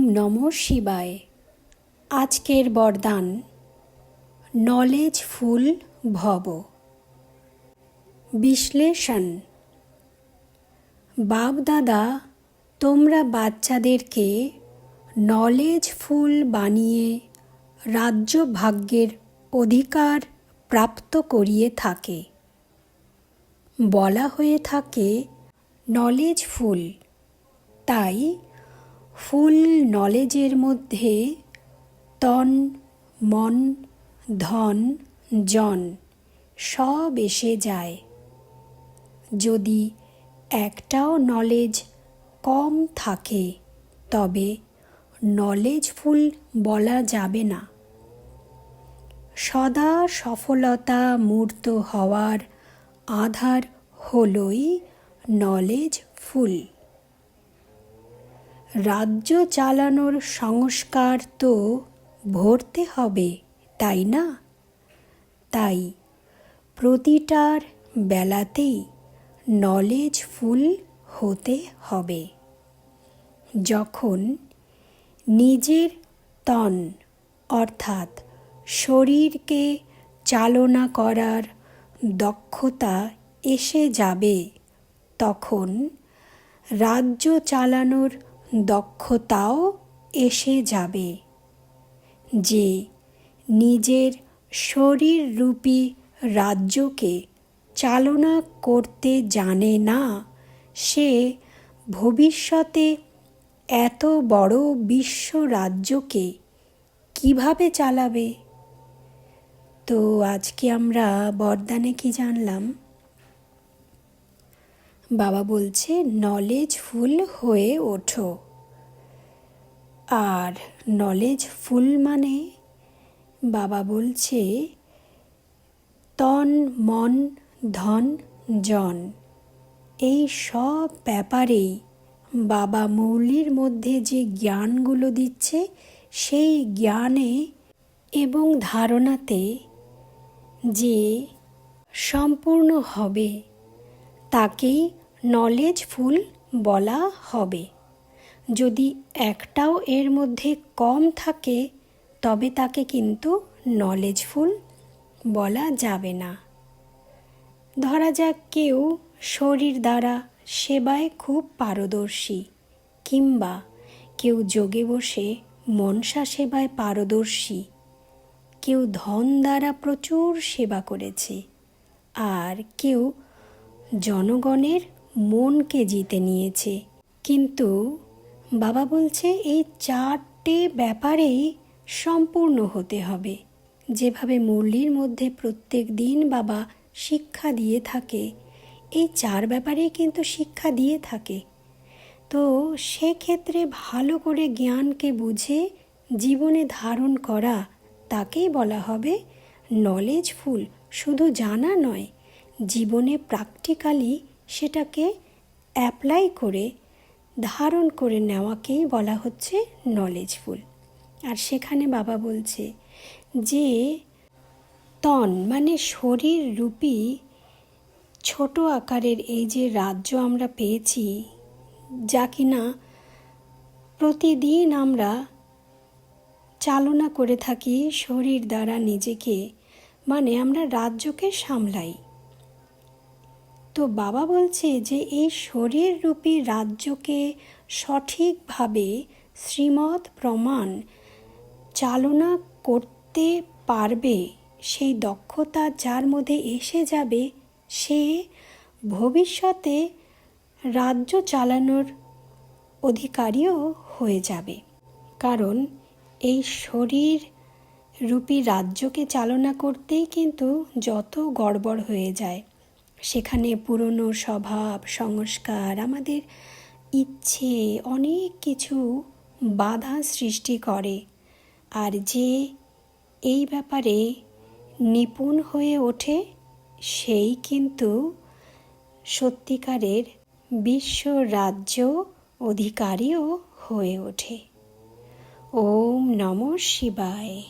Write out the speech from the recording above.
নমঃ শিবায়। আজকের বরদান নলেজফুল ভব। বিশ্লেষণ। বাপ-দাদা, তোমরা বাচ্চাদেরকে নলেজফুল বানিয়ে রাজ্য ভাগ্যের অধিকার প্রাপ্ত করিয়ে থাকে। বলা হয়ে থাকে নলেজফুল, তাই ফুল নলেজের মধ্যে তন, মন, ধন, জন সব এসে যায়। যদি একটাও নলেজ কম থাকে তবে নলেজফুল বলা যাবে না। সদা সফলতা মূর্ত হওয়ার আধার হলই নলেজফুল। রাজ্য চালানোর সংস্কার তো ভরতে হবে, তাই না? তাই প্রতিটার বেলাতেই নলেজফুল হতে হবে। যখন নিজের তন অর্থাৎ শরীরকে চালনা করার দক্ষতা এসে যাবে, তখন রাজ্য চালানোর দক্ষতাও এসে যাবে। যে নিজের শরীররূপী রাজ্যকে চালনা করতে জানে না, সে ভবিষ্যতে এত বড় বিশ্ব রাজ্যকে কিভাবে চালাবে? তো আজকে আমরা বরদানে কি জানলাম? বাবা বলছে নলেজফুল হয়ে ওঠো। আর নলেজফুল মানে বাবা বলছে তন, মন, ধন, জন এই সব ব্যাপারেই বাবা মৌলির মধ্যে যে জ্ঞানগুলো দিচ্ছে, সেই জ্ঞানে এবং ধারণাতে যে সম্পূর্ণ হবে তাকেই নলেজফুল বলা হবে। যদি একটাও এর মধ্যে কম থাকে তবে তাকে কিন্তু নলেজফুল বলা যাবে না। ধরা যাক কেউ শরীর দ্বারা সেবায় খুব পারদর্শী, কিংবা কেউ যোগে বসে মনসা সেবায় পারদর্শী, কেউ ধন দ্বারা প্রচুর সেবা করেছে, আর কেউ জনগণের মনকে জিতে নিয়েছে। কিন্তু বাবা বলছে এই চারটে ব্যাপারেই সম্পূর্ণ হতে হবে। যেভাবে মুরলির মধ্যে প্রত্যেক দিন বাবা শিক্ষা দিয়ে থাকে, এই চার ব্যাপারেই কিন্তু শিক্ষা দিয়ে থাকে। তো সেক্ষেত্রে ভালো করে জ্ঞানকে বুঝে জীবনে ধারণ করা, তাকেই বলা হবে নলেজফুল। শুধু জানা নয়, জীবনে প্র্যাকটিক্যালি সেটাকে অ্যাপ্লাই করে ধারণ করে নেওয়াকেই বলা হচ্ছে নলেজফুল। আর সেখানে বাবা বলছে যে তন মানে শরীর রূপী ছোট আকারের এই যে রাজ্য আমরা পেয়েছি, যা কিনা প্রতিদিন আমরা চালনা করে থাকি শরীর দ্বারা নিজেকে, মানে আমরা রাজ্যকে সামলাই। তো বাবা বলছে যে এই শরীররূপী রাজ্যকে সঠিকভাবে শ্রীমৎ প্রমাণ চালনা করতে পারবে, সেই দক্ষতা যার মধ্যে এসে যাবে, সে ভবিষ্যতে রাজ্য চালানোর অধিকারীও হয়ে যাবে। কারণ এই শরীর রূপী রাজ্যকে চালনা করতেই কিন্তু যত গড়বড় হয়ে যায়, সেখানে পুরনো স্বভাব সংস্কার, আমাদের ইচ্ছে অনেক কিছু বাধা সৃষ্টি করে। আর যে এই ব্যাপারে নিপুণ হয়ে ওঠে, সেই কিন্তু সত্যিকারের বিশ্ব রাজ্য অধিকারীও হয়ে ওঠে। ওম নমঃ শিবায়।